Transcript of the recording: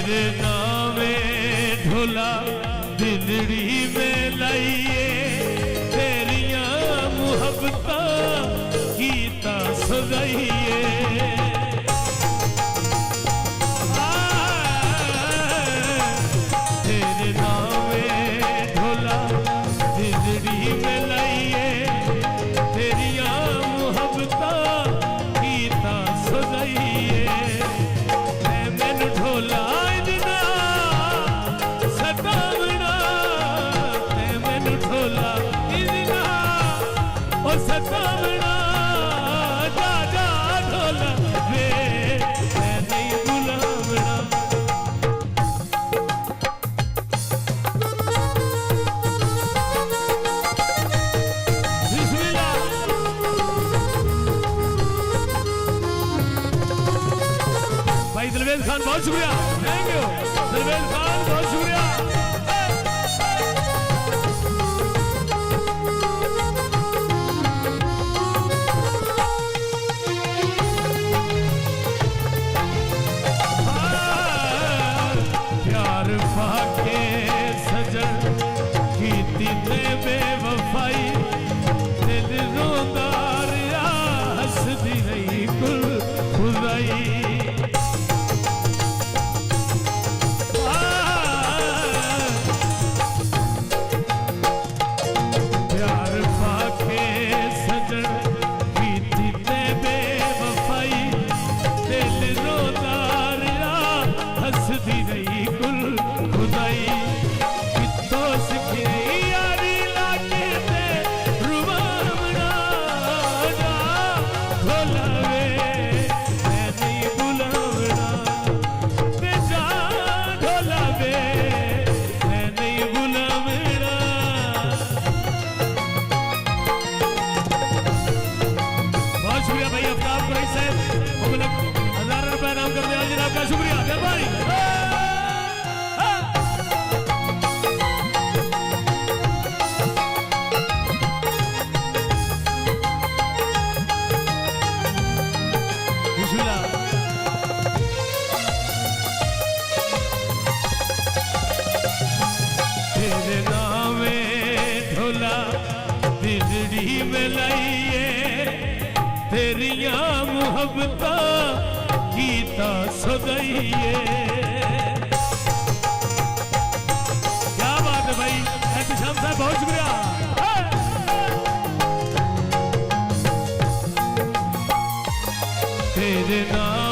तेरे नामे ढोला दिलड़ी में लाइए तेरिया मुहब्बता गीता सजाइए तेरे नामे ढोला दिलड़ी में लाइए तेरिया मुहब्बता गीता सजाइए मैनू ढोला सतावना जा जा ढोला वे मैं नहीं बुलावना बिस्मिल्लाह भाई दलवेज खान बहुत शुक्रिया थैंक यू दलवेज खान बहुत शुक्रिया बेवफाई दिल रोदार हंसदी रही कुल खुदाई प्यार पाके सजन कीती ते बेवफाई दिल रोदार हंसदी रही कुल खुदाई कितों सीखे शुक्रिया मेहरबानी तेरे नामे ढोला दिलड़ी में लाइए तेरिया मुहब्बता गीता सजाइए क्या बात है भाई एहतशाम साहब बहुत शुक्रिया तेरे नाम